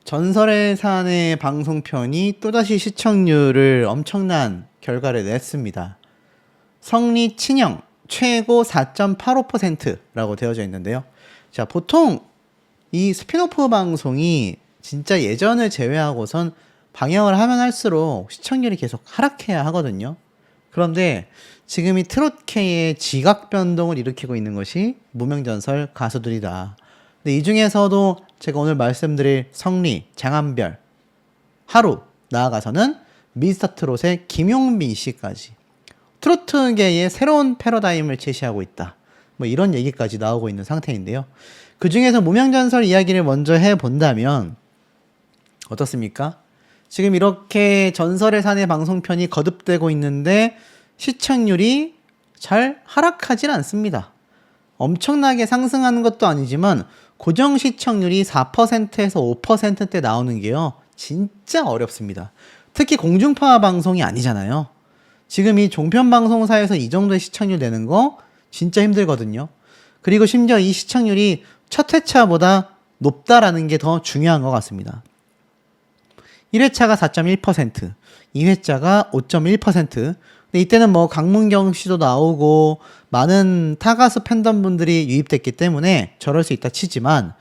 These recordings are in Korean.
전설의 산의 방송편이 또다시 시청률을 엄청난 결과를 냈습니다. 성리 친형 최고 4.85%라고 되어져 있는데요. 자, 보통 이 스피노프 방송이 진짜 예전을 제외하고선 방영을 하면 할수록 시청률이 계속 하락해야 하거든요. 그런데 지금 이 트롯K의 지각 변동을 일으키고 있는 것이 무명전설 가수들이다. 근데 이 중에서도 제가 오늘 말씀드릴 성리, 장한별, 하루, 나아가서는 미스터트롯의 김용민 씨까지 트로트계의 새로운 패러다임을 제시하고 있다. 뭐 이런 얘기까지 나오고 있는 상태인데요. 그 중에서 무명전설 이야기를 먼저 해본다면 어떻습니까? 지금 이렇게 전설의 산의 방송편이 거듭되고 있는데 시청률이 잘 하락하진 않습니다. 엄청나게 상승하는 것도 아니지만 고정 시청률이 4%에서 5%대 나오는 게요, 진짜 어렵습니다. 특히 공중파 방송이 아니잖아요. 지금 이 종편 방송사에서 이 정도의 시청률 내는 거 진짜 힘들거든요. 그리고 심지어 이 시청률이 첫 회차보다 높다라는 게 더 중요한 것 같습니다. 1회차가 4.1%, 2회차가 5.1%. 근데 이때는 뭐 강문경 씨도 나오고 많은 타가수 팬덤분들이 유입됐기 때문에 저럴 수 있다 치지만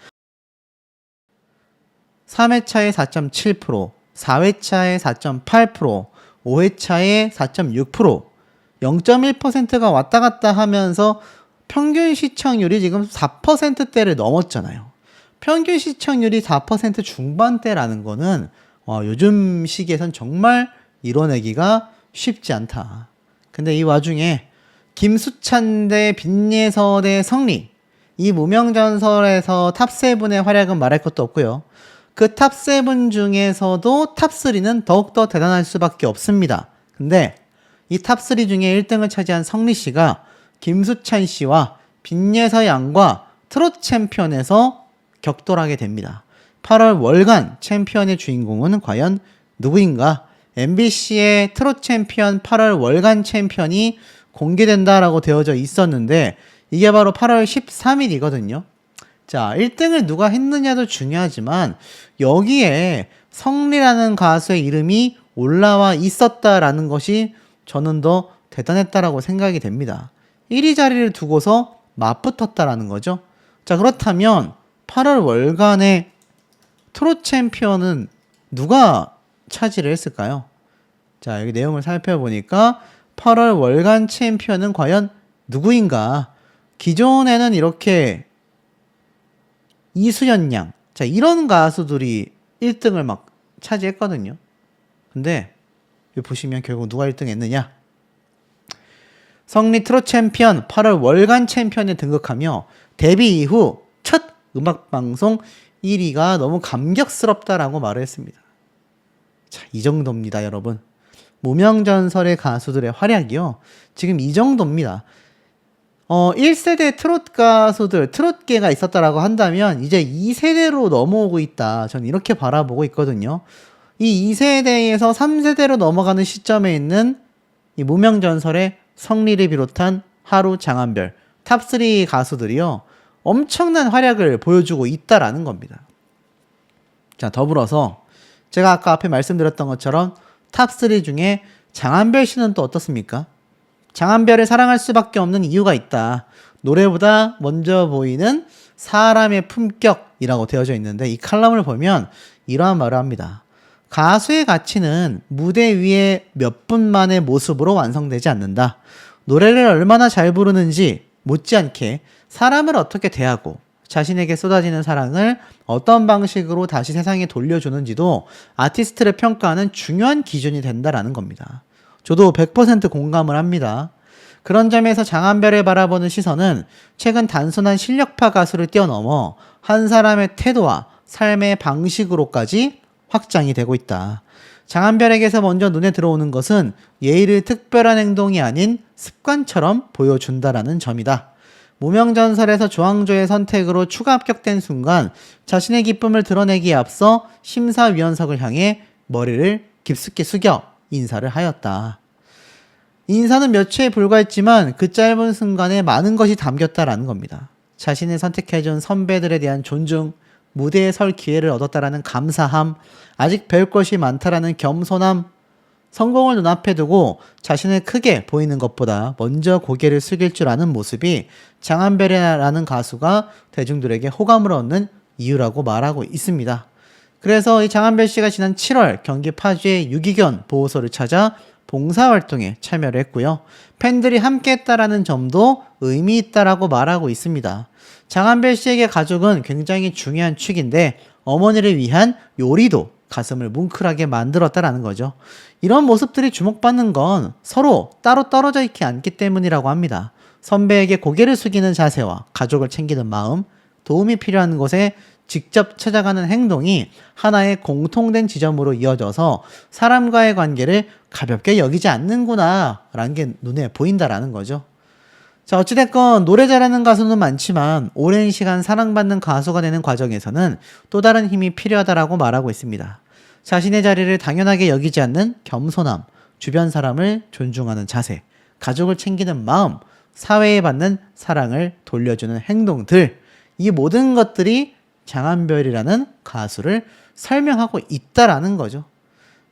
3회차에 4.7%, 4회차에 4.8%, 5회차에 4.6%, 0.1%가 왔다 갔다 하면서 평균 시청률이 지금 4%대를 넘었잖아요. 평균 시청률이 4% 중반대라는 거는 요즘 시기에선 정말 이뤄내기가 쉽지 않다. 근데 이 와중에 김수찬 대 빈예서 대 성리, 이 무명전설에서 탑7의 활약은 말할 것도 없고요. 그 탑7 중에서도 탑3는 더욱더 대단할 수밖에 없습니다. 근데 이 탑3 중에 1등을 차지한 성리 씨가 김수찬 씨와 빈예서 양과 트롯 챔피언에서 격돌하게 됩니다. 8월 월간 챔피언의 주인공은 과연 누구인가? MBC의 트롯 챔피언 8월 월간 챔피언이 공개된다라고 되어져 있었는데 이게 바로 8월 13일이거든요. 자, 1등을 누가 했느냐도 중요하지만 여기에 성리라는 가수의 이름이 올라와 있었다라는 것이 저는 더 대단했다라고 생각이 됩니다. 1위 자리를 두고서 맞붙었다라는 거죠. 자, 그렇다면 8월 월간의 트롯 챔피언은 누가 차지를 했을까요? 자, 여기 내용을 살펴보니까 8월 월간 챔피언은 과연 누구인가? 기존에는 이렇게 이수연 양, 자, 이런 가수들이 1등을 막 차지했거든요. 근데 여기 보시면 결국 누가 1등 했느냐? 성리 트롯 챔피언 8월 월간 챔피언에 등극하며 데뷔 이후 첫 음악방송 1위가 너무 감격스럽다라고 말을 했습니다. 자, 이 정도입니다, 여러분. 무명전설의 가수들의 활약이요, 지금 이 정도입니다. 1세대 트롯 가수들, 트롯계가 있었다라고 한다면 이제 2세대로 넘어오고 있다. 저는 이렇게 바라보고 있거든요. 이 2세대에서 3세대로 넘어가는 시점에 있는 이 무명전설의 성리를 비롯한 하루, 장한별, 탑3 가수들이요, 엄청난 활약을 보여주고 있다라는 겁니다. 자, 더불어서 제가 아까 앞에 말씀드렸던 것처럼 탑3 중에 장한별 씨는 또 어떻습니까? 장한별을 사랑할 수밖에 없는 이유가 있다. 노래보다 먼저 보이는 사람의 품격이라고 되어져 있는데 이 칼럼을 보면 이러한 말을 합니다. 가수의 가치는 무대 위에 몇 분만의 모습으로 완성되지 않는다. 노래를 얼마나 잘 부르는지 못지않게 사람을 어떻게 대하고 자신에게 쏟아지는 사랑을 어떤 방식으로 다시 세상에 돌려주는지도 아티스트를 평가하는 중요한 기준이 된다라는 겁니다. 저도 100% 공감을 합니다. 그런 점에서 장한별을 바라보는 시선은 최근 단순한 실력파 가수를 뛰어넘어 한 사람의 태도와 삶의 방식으로까지 확장이 되고 있다. 장한별에게서 먼저 눈에 들어오는 것은 예의를 특별한 행동이 아닌 습관처럼 보여준다라는 점이다. 무명전설에서 조항조의 선택으로 추가 합격된 순간 자신의 기쁨을 드러내기에 앞서 심사위원석을 향해 머리를 깊숙이 숙여 인사를 하였다. 인사는 몇 초에 불과했지만 그 짧은 순간에 많은 것이 담겼다라는 겁니다. 자신을 선택해준 선배들에 대한 존중, 무대에 설 기회를 얻었다라는 감사함, 아직 배울 것이 많다라는 겸손함, 성공을 눈앞에 두고 자신을 크게 보이는 것보다 먼저 고개를 숙일 줄 아는 모습이 장한별이라는 가수가 대중들에게 호감을 얻는 이유라고 말하고 있습니다. 그래서 이 장한별 씨가 지난 7월 경기 파주의 유기견 보호소를 찾아 봉사활동에 참여를 했고요. 팬들이 함께 했다라는 점도 의미 있다라고 말하고 있습니다. 장한별 씨에게 가족은 굉장히 중요한 축인데 어머니를 위한 요리도 가슴을 뭉클하게 만들었다라는 거죠. 이런 모습들이 주목받는 건 서로 따로 떨어져 있지 않기 때문이라고 합니다. 선배에게 고개를 숙이는 자세와 가족을 챙기는 마음, 도움이 필요한 곳에 직접 찾아가는 행동이 하나의 공통된 지점으로 이어져서 사람과의 관계를 가볍게 여기지 않는구나 라는 게 눈에 보인다라는 거죠. 자, 어찌됐건 노래 잘하는 가수는 많지만 오랜 시간 사랑받는 가수가 되는 과정에서는 또 다른 힘이 필요하다라고 말하고 있습니다. 자신의 자리를 당연하게 여기지 않는 겸손함, 주변 사람을 존중하는 자세, 가족을 챙기는 마음, 사회에 받는 사랑을 돌려주는 행동들, 이 모든 것들이 장한별이라는 가수를 설명하고 있다라는 거죠.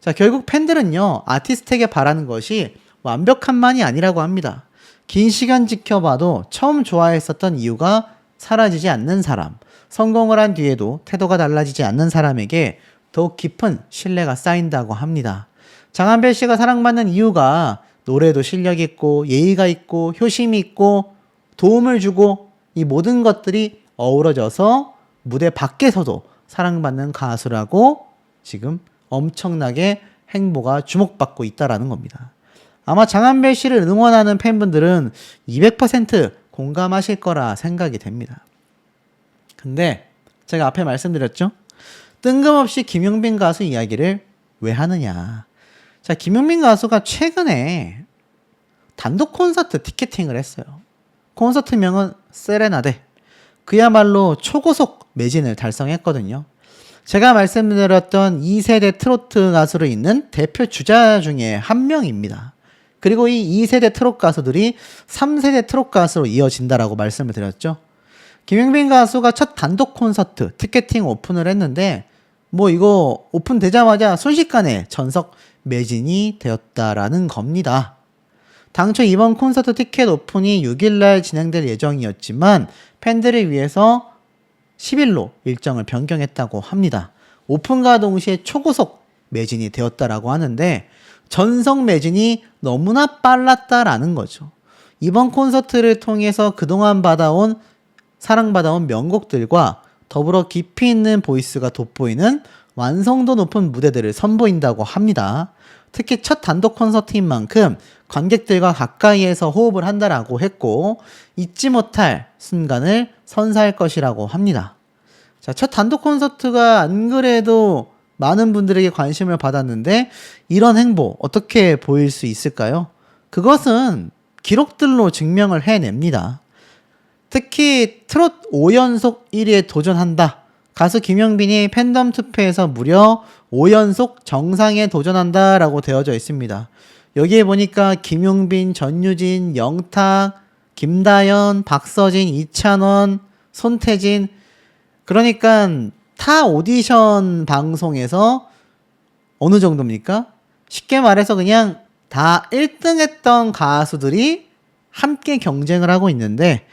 자, 결국 팬들은요, 아티스트에게 바라는 것이 완벽함만이 아니라고 합니다. 긴 시간 지켜봐도 처음 좋아했었던 이유가 사라지지 않는 사람, 성공을 한 뒤에도 태도가 달라지지 않는 사람에게 더욱 깊은 신뢰가 쌓인다고 합니다. 장한별 씨가 사랑받는 이유가 노래도 실력 있고 예의가 있고 효심이 있고 도움을 주고 이 모든 것들이 어우러져서 무대 밖에서도 사랑받는 가수라고 지금 엄청나게 행보가 주목받고 있다라는 겁니다. 아마 장한별 씨를 응원하는 팬분들은 200% 공감하실 거라 생각이 됩니다. 근데 제가 앞에 말씀드렸죠? 뜬금없이 김용빈 가수 이야기를 왜 하느냐. 자, 김용빈 가수가 최근에 단독 콘서트 티켓팅을 했어요. 콘서트명은 세레나데. 그야말로 초고속 매진을 달성했거든요. 제가 말씀드렸던 2세대 트로트 가수를 잇는 대표 주자 중에 한 명입니다. 그리고 이 2세대 트롯 가수들이 3세대 트롯 가수로 이어진다라고 말씀을 드렸죠. 김용빈 가수가 첫 단독 콘서트 티켓팅 오픈을 했는데 뭐 이거 오픈되자마자 순식간에 전석 매진이 되었다라는 겁니다. 당초 이번 콘서트 티켓 오픈이 6일날 진행될 예정이었지만 팬들을 위해서 10일로 일정을 변경했다고 합니다. 오픈과 동시에 초고속 매진이 되었다라고 하는데 전석 매진이 너무나 빨랐다라는 거죠. 이번 콘서트를 통해서 그동안 사랑받아온 명곡들과 더불어 깊이 있는 보이스가 돋보이는 완성도 높은 무대들을 선보인다고 합니다. 특히 첫 단독 콘서트인 만큼 관객들과 가까이에서 호흡을 한다라고 했고 잊지 못할 순간을 선사할 것이라고 합니다. 자, 첫 단독 콘서트가 안 그래도 많은 분들에게 관심을 받았는데 이런 행보 어떻게 보일 수 있을까요? 그것은 기록들로 증명을 해냅니다. 특히 트롯 5연속 1위에 도전한다. 가수 김용빈이 팬덤 투표에서 무려 5연속 정상에 도전한다 라고 되어져 있습니다. 여기에 보니까 김용빈, 전유진, 영탁, 김다연, 박서진, 이찬원, 손태진, 그러니까 타 오디션 방송에서 어느 정도입니까? 쉽게 말해서 그냥 다 1등 했던 가수들이 함께 경쟁을 하고 있는데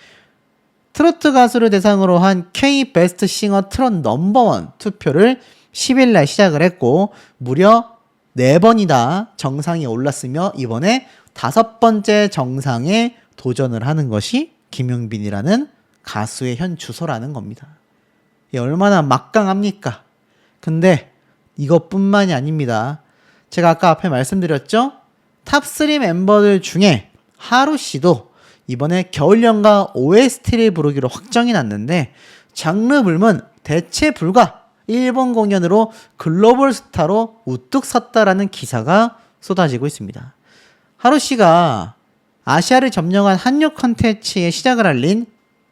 트로트 가수를 대상으로 한 K 베스트 싱어 트롯 넘버원 투표를 10일날 시작을 했고 무려 4번이나 정상에 올랐으며 이번에 5번째 정상에 도전을 하는 것이 김용빈이라는 가수의 현 주소라는 겁니다. 이게 얼마나 막강합니까? 근데 이것뿐만이 아닙니다. 제가 아까 앞에 말씀드렸죠? 탑3 멤버들 중에 하루 씨도 이번에 겨울연가 OST를 부르기로 확정이 났는데 장르 불문 대체 불가 일본 공연으로 글로벌 스타로 우뚝 섰다라는 기사가 쏟아지고 있습니다. 하루 씨가 아시아를 점령한 한류 컨텐츠의 시작을 알린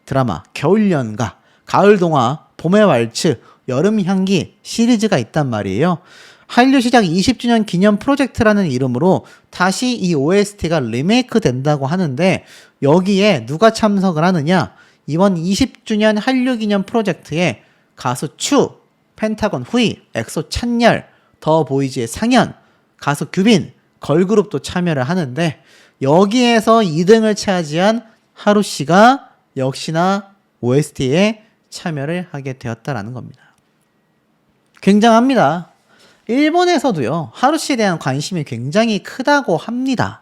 드라마 겨울연가, 가을동화, 봄의 왈츠, 여름향기 시리즈가 있단 말이에요. 한류 시작 20주년 기념 프로젝트라는 이름으로 다시 이 OST가 리메이크 된다고 하는데 여기에 누가 참석을 하느냐? 이번 20주년 한류 기념 프로젝트에 가수 추, 펜타곤 후이, 엑소 찬열, 더 보이즈의 상현, 가수 규빈, 걸그룹도 참여를 하는데 여기에서 2등을 차지한 하루 씨가 역시나 OST에 참여를 하게 되었다라는 겁니다. 굉장합니다. 일본에서도요, 하루 씨에 대한 관심이 굉장히 크다고 합니다.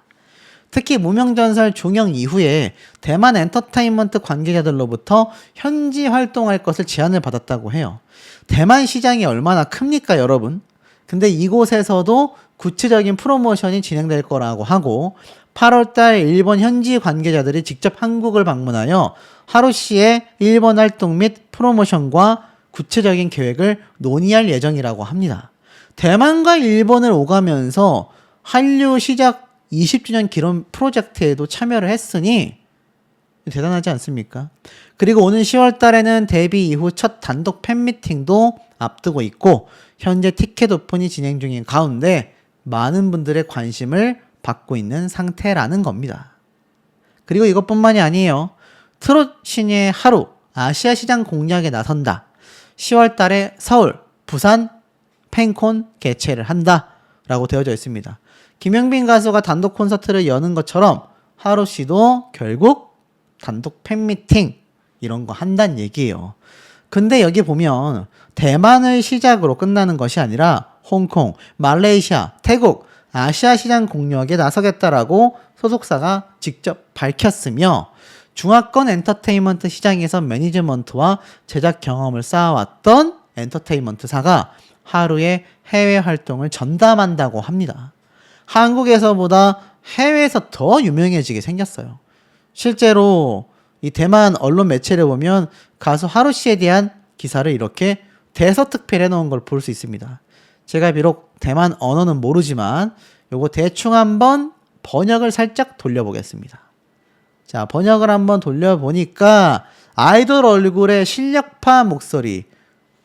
특히 무명전설 종영 이후에 대만 엔터테인먼트 관계자들로부터 현지 활동할 것을 제안을 받았다고 해요. 대만 시장이 얼마나 큽니까, 여러분? 근데 이곳에서도 구체적인 프로모션이 진행될 거라고 하고 8월달 일본 현지 관계자들이 직접 한국을 방문하여 하루 씨의 일본 활동 및 프로모션과 구체적인 계획을 논의할 예정이라고 합니다. 대만과 일본을 오가면서 한류 시작 20주년 기념 프로젝트에도 참여를 했으니 대단하지 않습니까? 그리고 오는 10월 달에는 데뷔 이후 첫 단독 팬미팅도 앞두고 있고 현재 티켓 오픈이 진행 중인 가운데 많은 분들의 관심을 받고 있는 상태라는 겁니다. 그리고 이것뿐만이 아니에요. 트롯 신예의 하루 아시아 시장 공략에 나선다. 10월 달에 서울, 부산 팬콘 개최를 한다 라고 되어져 있습니다. 김영빈 가수가 단독 콘서트를 여는 것처럼 하루 씨도 결국 단독 팬미팅 이런 거 한다는 얘기예요. 근데 여기 보면 대만을 시작으로 끝나는 것이 아니라 홍콩, 말레이시아, 태국, 아시아 시장 공략에 나서겠다라고 소속사가 직접 밝혔으며 중화권 엔터테인먼트 시장에서 매니지먼트와 제작 경험을 쌓아왔던 엔터테인먼트사가 하루의 해외 활동을 전담한다고 합니다. 한국에서보다 해외에서 더 유명해지게 생겼어요. 실제로 이 대만 언론 매체를 보면 가수 하루 씨에 대한 기사를 이렇게 대서특필 해놓은 걸 볼 수 있습니다. 제가 비록 대만 언어는 모르지만 요거 대충 한번 번역을 살짝 돌려보겠습니다. 자, 번역을 한번 돌려보니까 아이돌 얼굴에 실력파 목소리,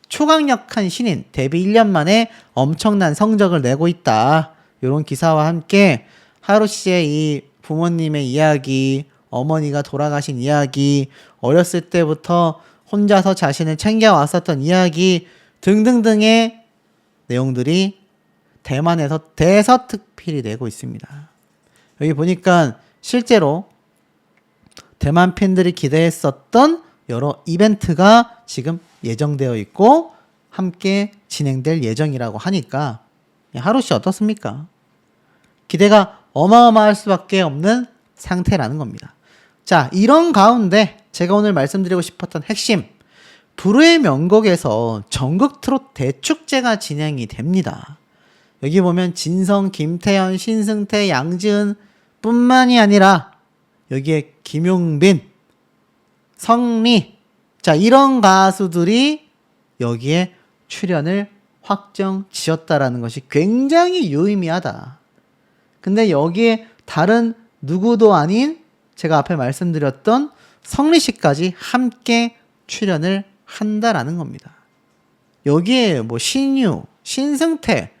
초강력한 신인, 데뷔 1년 만에 엄청난 성적을 내고 있다. 이런 기사와 함께 하루 씨의 이 부모님의 이야기, 어머니가 돌아가신 이야기, 어렸을 때부터 혼자서 자신을 챙겨왔었던 이야기 등등등의 내용들이 대만에서 대서특필이 되고 있습니다. 여기 보니까 실제로 대만 팬들이 기대했었던 여러 이벤트가 지금 예정되어 있고 함께 진행될 예정이라고 하니까 하루 씨 어떻습니까? 기대가 어마어마할 수밖에 없는 상태라는 겁니다. 자, 이런 가운데 제가 오늘 말씀드리고 싶었던 핵심, 불후의 명곡에서 전국 트롯 대축제가 진행이 됩니다. 여기 보면 진성, 김태현, 신승태, 양지은 뿐만이 아니라 여기에 김용빈, 성리, 자, 이런 가수들이 여기에 출연을 확정 지었다라는 것이 굉장히 유의미하다. 근데 여기에 다른 누구도 아닌 제가 앞에 말씀드렸던 성리 씨까지 함께 출연을 한다라는 겁니다. 여기에 뭐 신유, 신승태,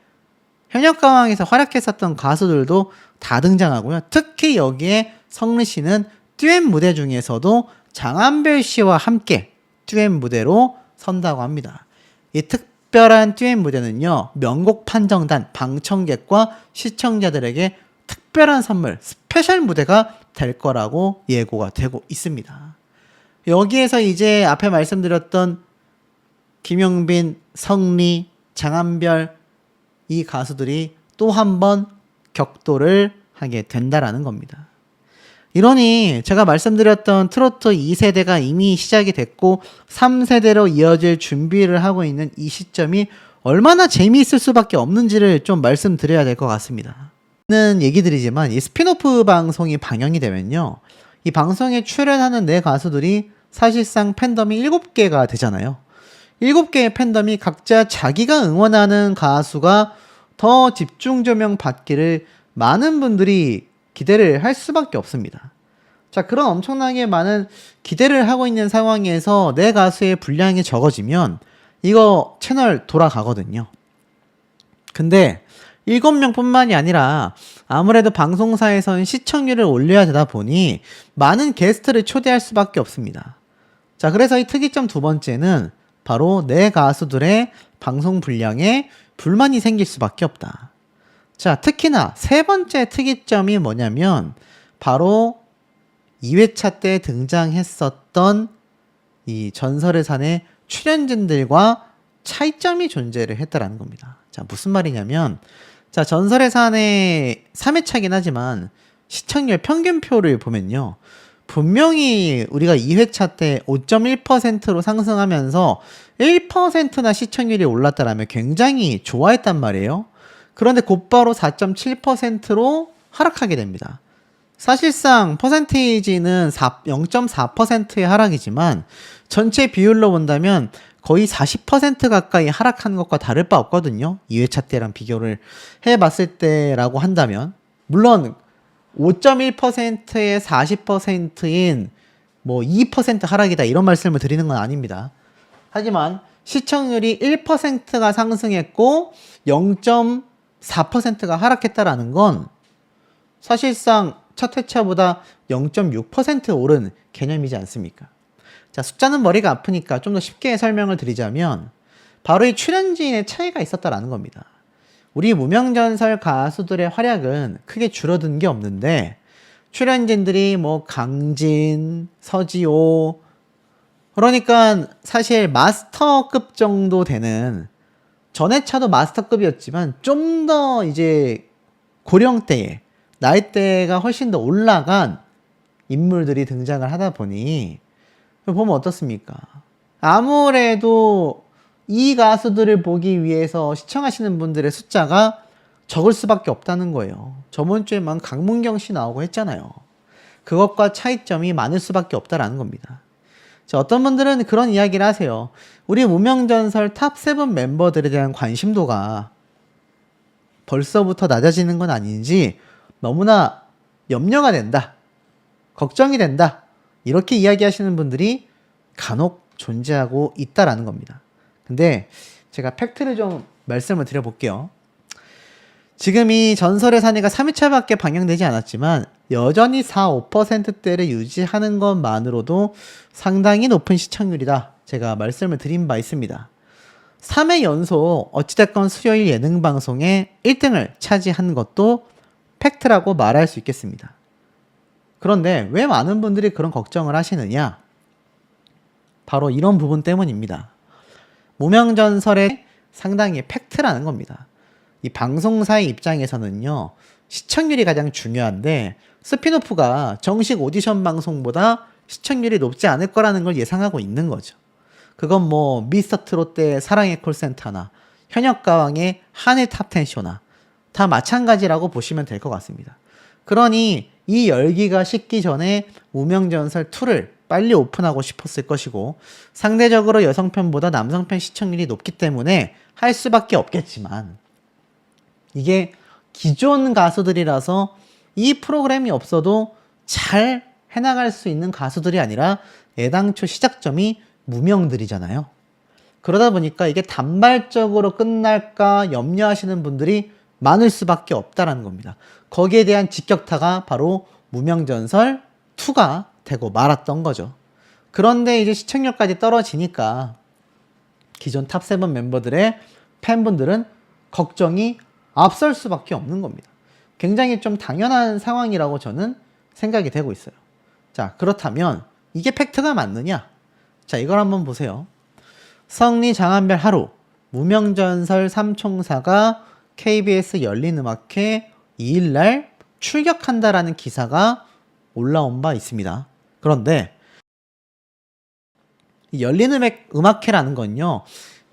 현역가왕에서 활약했었던 가수들도 다 등장하고요. 특히 여기에 성리 씨는 듀엣 무대 중에서도 장한별 씨와 함께 듀엣 무대로 선다고 합니다. 이 특별한 듀엣 무대는요, 명곡 판정단, 방청객과 시청자들에게 특별한 선물, 스페셜 무대가 될 거라고 예고가 되고 있습니다. 여기에서 이제 앞에 말씀드렸던 김용빈, 성리, 장한별 이 가수들이 또 한 번 격돌을 하게 된다라는 겁니다. 이러니 제가 말씀드렸던 트로트 2세대가 이미 시작이 됐고 3세대로 이어질 준비를 하고 있는 이 시점이 얼마나 재미있을 수밖에 없는지를 좀 말씀드려야 될 것 같습니다. 는 얘기드리지만 이 스피노프 방송이 방영이 되면요, 이 방송에 출연하는 네 가수들이 사실상 팬덤이 7개가 되잖아요. 7개의 팬덤이 각자 자기가 응원하는 가수가 더 집중 조명 받기를 많은 분들이 기대를 할 수밖에 없습니다. 자, 그런 엄청나게 많은 기대를 하고 있는 상황에서 내 가수의 분량이 적어지면 이거 채널 돌아가거든요. 근데 7명뿐만이 아니라 아무래도 방송사에서는 시청률을 올려야 되다 보니 많은 게스트를 초대할 수밖에 없습니다. 자, 그래서 이 특이점 두 번째는 바로 내 가수들의 방송 분량에 불만이 생길 수밖에 없다. 자, 특히나 세 번째 특이점이 뭐냐면 바로 2회차 때 등장했었던 이 전설의 산의 출연진들과 차이점이 존재를 했다라는 겁니다. 자, 무슨 말이냐면, 자, 전설의 산의 3회차긴 하지만 시청률 평균표를 보면요. 분명히 우리가 2회차 때 5.1%로 상승하면서 1%나 시청률이 올랐다라면 굉장히 좋아했단 말이에요. 그런데 곧바로 4.7%로 하락하게 됩니다. 사실상 퍼센테이지는 0.4%의 하락이지만 전체 비율로 본다면 거의 40% 가까이 하락한 것과 다를 바 없거든요. 2회차 때랑 비교를 해봤을 때라고 한다면. 물론 5.1%의 40%인 뭐 2% 하락이다 이런 말씀을 드리는 건 아닙니다. 하지만 시청률이 1%가 상승했고 0.4%가 하락했다라는 건 사실상 첫 회차보다 0.6% 오른 개념이지 않습니까? 자, 숫자는 머리가 아프니까 좀 더 쉽게 설명을 드리자면 바로 이 출연진의 차이가 있었다라는 겁니다. 우리 무명전설 가수들의 활약은 크게 줄어든 게 없는데 출연진들이 뭐 강진, 서지호, 그러니까 사실 마스터급 정도 되는 전회차도 마스터급이었지만 좀 더 이제 고령대에 나이대가 훨씬 더 올라간 인물들이 등장을 하다 보니 보면 어떻습니까? 아무래도 이 가수들을 보기 위해서 시청하시는 분들의 숫자가 적을 수밖에 없다는 거예요. 저번 주에만 강문경 씨 나오고 했잖아요. 그것과 차이점이 많을 수밖에 없다라는 겁니다. 자, 어떤 분들은 그런 이야기를 하세요. 우리 무명전설 탑7 멤버들에 대한 관심도가 벌써부터 낮아지는 건 아닌지 너무나 염려가 된다. 걱정이 된다. 이렇게 이야기하시는 분들이 간혹 존재하고 있다라는 겁니다. 근데 제가 팩트를 좀 말씀을 드려볼게요. 지금 이 전설의 사내가 3회차밖에 방영되지 않았지만 여전히 4, 5%대를 유지하는 것만으로도 상당히 높은 시청률이다. 제가 말씀을 드린 바 있습니다. 3회 연속 어찌됐건 수요일 예능 방송에 1등을 차지한 것도 팩트라고 말할 수 있겠습니다. 그런데 왜 많은 분들이 그런 걱정을 하시느냐? 바로 이런 부분 때문입니다. 무명전설의 상당히 팩트라는 겁니다. 이 방송사의 입장에서는요, 시청률이 가장 중요한데 스피노프가 정식 오디션 방송보다 시청률이 높지 않을 거라는 걸 예상하고 있는 거죠. 그건 뭐 미스터트롯 때 사랑의 콜센터나 현역가왕의 한일 탑10 쇼나 다 마찬가지라고 보시면 될 것 같습니다. 그러니 이 열기가 식기 전에 무명전설2를 빨리 오픈하고 싶었을 것이고 상대적으로 여성편보다 남성편 시청률이 높기 때문에 할 수밖에 없겠지만 이게 기존 가수들이라서 이 프로그램이 없어도 잘 해나갈 수 있는 가수들이 아니라 애당초 시작점이 무명들이잖아요. 그러다 보니까 이게 단발적으로 끝날까 염려하시는 분들이 많을 수밖에 없다는 겁니다. 거기에 대한 직격타가 바로 무명전설 2가 되고 말았던 거죠. 그런데 이제 시청률까지 떨어지니까 기존 탑7 멤버들의 팬분들은 걱정이 앞설 수밖에 없는 겁니다. 굉장히 좀 당연한 상황이라고 저는 생각이 되고 있어요. 자, 그렇다면 이게 팩트가 맞느냐? 자, 이걸 한번 보세요. 성리 장한별 하루 무명전설 3총사가 KBS 열린음악회 2일날 출격한다라는 기사가 올라온 바 있습니다. 그런데 열린음악회라는 건요,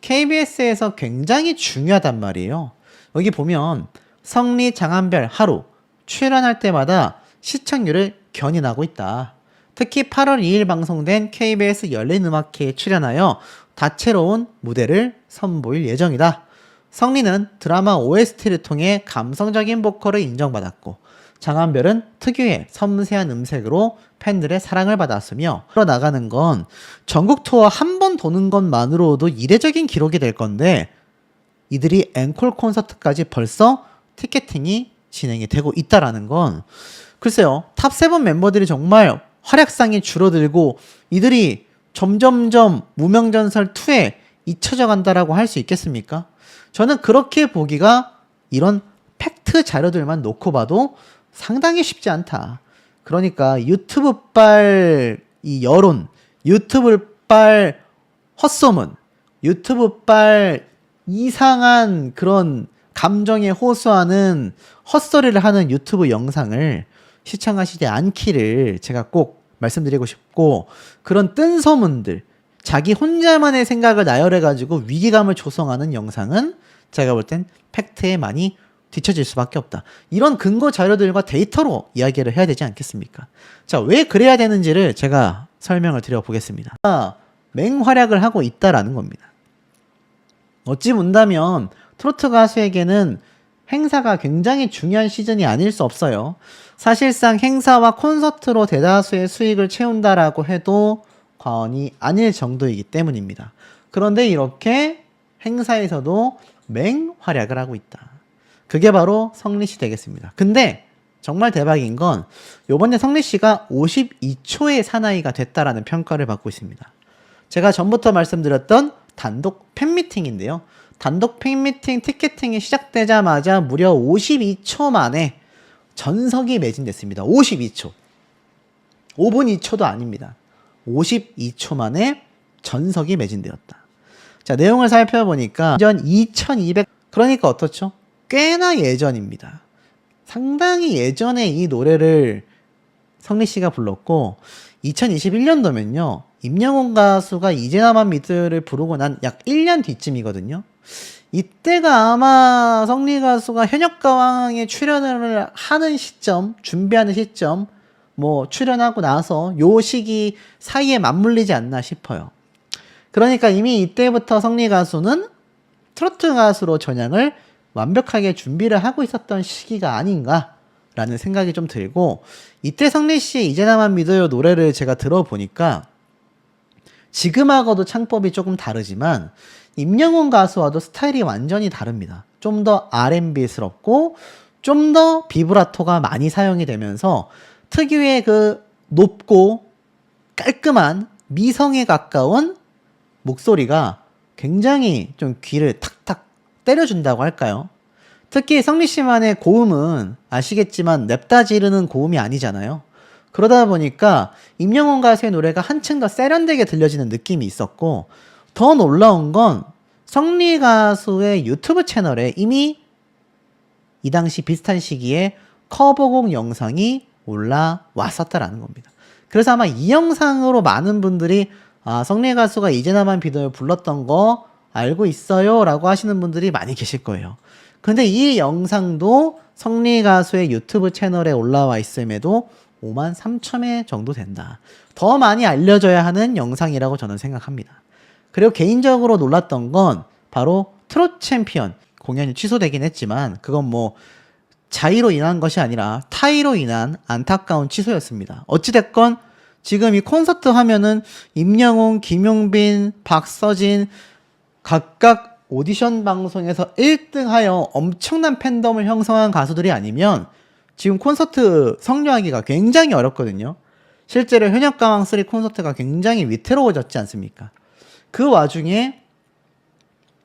KBS에서 굉장히 중요하단 말이에요. 여기 보면 성리 장한별 하루 출연할 때마다 시청률을 견인하고 있다. 특히 8월 2일 방송된 KBS 열린음악회에 출연하여 다채로운 무대를 선보일 예정이다. 성리는 드라마 OST를 통해 감성적인 보컬을 인정받았고 장한별은 특유의 섬세한 음색으로 팬들의 사랑을 받았으며 풀어나가는 건 전국 투어 한 번 도는 것만으로도 이례적인 기록이 될 건데 이들이 앵콜 콘서트까지 벌써 티켓팅이 진행이 되고 있다라는 건 글쎄요, 탑7 멤버들이 정말 활약상이 줄어들고 이들이 점점점 무명전설2에 잊혀져 간다라고 할 수 있겠습니까? 저는 그렇게 보기가 이런 팩트 자료들만 놓고 봐도 상당히 쉽지 않다. 그러니까 유튜브발 이 여론, 유튜브발 헛소문, 유튜브발 이상한 그런 감정에 호소하는 헛소리를 하는 유튜브 영상을 시청하시지 않기를 제가 꼭 말씀드리고 싶고, 그런 뜬 소문들, 자기 혼자만의 생각을 나열해가지고 위기감을 조성하는 영상은 제가 볼 땐 팩트에 많이 뒤처질 수밖에 없다. 이런 근거 자료들과 데이터로 이야기를 해야 되지 않겠습니까? 자, 왜 그래야 되는지를 제가 설명을 드려보겠습니다. 맹활약을 하고 있다라는 겁니다. 어찌 본다면 트로트 가수에게는 행사가 굉장히 중요한 시즌이 아닐 수 없어요. 사실상 행사와 콘서트로 대다수의 수익을 채운다라고 해도 과언이 아닐 정도이기 때문입니다. 그런데 이렇게 행사에서도 맹활약을 하고 있다. 그게 바로 성리씨 되겠습니다. 근데 정말 대박인 건 요번에 성리씨가 52초의 사나이가 됐다라는 평가를 받고 있습니다. 제가 전부터 말씀드렸던 단독 팬미팅인데요. 단독 팬미팅 티켓팅이 시작되자마자 무려 52초 만에 전석이 매진됐습니다. 52초. 5분 2초도 아닙니다. 52초 만에 전석이 매진되었다. 자, 내용을 살펴보니까 전 2200, 그러니까 어떻죠? 꽤나 예전입니다. 상당히 예전에 이 노래를 성리씨가 불렀고, 2021년도면요. 임영웅 가수가 이제 나만 믿을을 부르고 난 약 1년 뒤쯤이거든요. 이때가 아마 성리 가수가 현역가왕에 출연을 하는 시점, 준비하는 시점, 뭐 출연하고 나서 요 시기 사이에 맞물리지 않나 싶어요. 그러니까 이미 이때부터 성리 가수는 트로트 가수로 전향을 완벽하게 준비를 하고 있었던 시기가 아닌가라는 생각이 좀 들고, 이때 성리 씨의 이제 나만 믿어요 노래를 제가 들어보니까 지금하고도 창법이 조금 다르지만 임영웅 가수와도 스타일이 완전히 다릅니다. 좀 더 R&B스럽고 좀 더 비브라토가 많이 사용이 되면서 특유의 그 높고 깔끔한 미성에 가까운 목소리가 굉장히 좀 귀를 탁탁 때려준다고 할까요? 특히 성리씨만의 고음은 아시겠지만 냅다 지르는 고음이 아니잖아요. 그러다 보니까 임영웅 가수의 노래가 한층 더 세련되게 들려지는 느낌이 있었고, 더 놀라운 건 성리 가수의 유튜브 채널에 이미 이 당시 비슷한 시기에 커버곡 영상이 올라왔었다라는 겁니다. 그래서 아마 이 영상으로 많은 분들이 성리 가수가 이제 나만 믿어요 불렀던 거 알고 있어요 라고 하시는 분들이 많이 계실 거예요. 근데 이 영상도 성리 가수의 유튜브 채널에 올라와 있음에도 53,000회 정도 된다. 더 많이 알려져야 하는 영상이라고 저는 생각합니다. 그리고 개인적으로 놀랐던 건 바로 트로트 챔피언 공연이 취소되긴 했지만 그건 뭐 자의로 인한 것이 아니라 타의로 인한 안타까운 취소였습니다. 어찌됐건 지금 이 콘서트 하면은 임영웅, 김용빈, 박서진 각각 오디션 방송에서 1등하여 엄청난 팬덤을 형성한 가수들이 아니면 지금 콘서트 성료하기가 굉장히 어렵거든요. 실제로 현역가왕 3 콘서트가 굉장히 위태로워졌지 않습니까? 그 와중에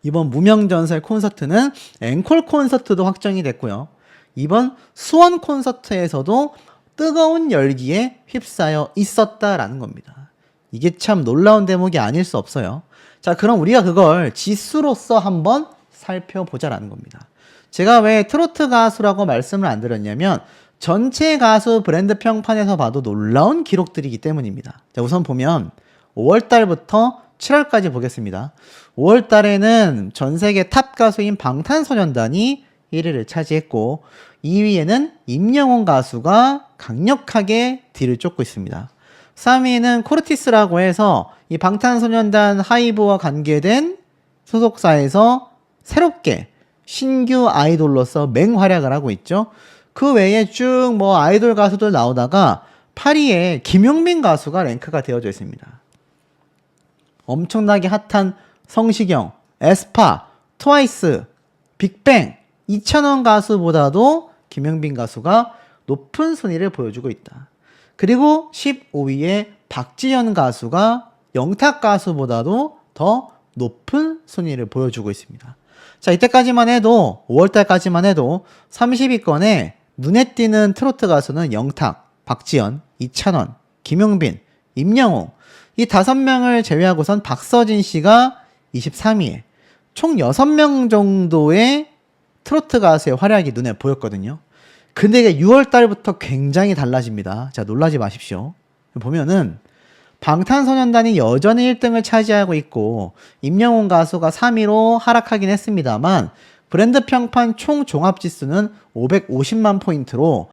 이번 무명전설 콘서트는 앵콜 콘서트도 확정이 됐고요. 이번 수원 콘서트에서도 뜨거운 열기에 휩싸여 있었다라는 겁니다. 이게 참 놀라운 대목이 아닐 수 없어요. 자, 그럼 우리가 그걸 지수로서 한번 살펴보자라는 겁니다. 제가 왜 트로트 가수라고 말씀을 안 드렸냐면 전체 가수 브랜드 평판에서 봐도 놀라운 기록들이기 때문입니다. 자, 우선 보면 5월달부터 7월까지 보겠습니다. 5월달에는 전세계 탑 가수인 방탄소년단이 1위를 차지했고 2위에는 임영웅 가수가 강력하게 뒤를 쫓고 있습니다. 3위는 코르티스라고 해서 이 방탄소년단 하이브와 관계된 소속사에서 새롭게 신규 아이돌로서 맹활약을 하고 있죠. 그 외에 쭉 뭐 아이돌 가수들 나오다가 8위에 김용빈 가수가 랭크가 되어져 있습니다. 엄청나게 핫한 성시경, 에스파, 트와이스, 빅뱅, 이찬원 가수보다도 김용빈 가수가 높은 순위를 보여주고 있다. 그리고 15위에 박지현 가수가 영탁 가수보다도 더 높은 순위를 보여주고 있습니다. 자, 이때까지만 해도 5월달까지만 해도 30위권에 눈에 띄는 트로트 가수는 영탁, 박지연, 이찬원, 김용빈, 임영웅 이 5명을 제외하고선 박서진 씨가 23위에 총 6명 정도의 트로트 가수의 활약이 눈에 보였거든요. 근데 이게 6월달부터 굉장히 달라집니다. 자, 놀라지 마십시오. 보면은 방탄소년단이 여전히 1등을 차지하고 있고 임영웅 가수가 3위로 하락하긴 했습니다만 브랜드 평판 총 종합지수는 550만 포인트로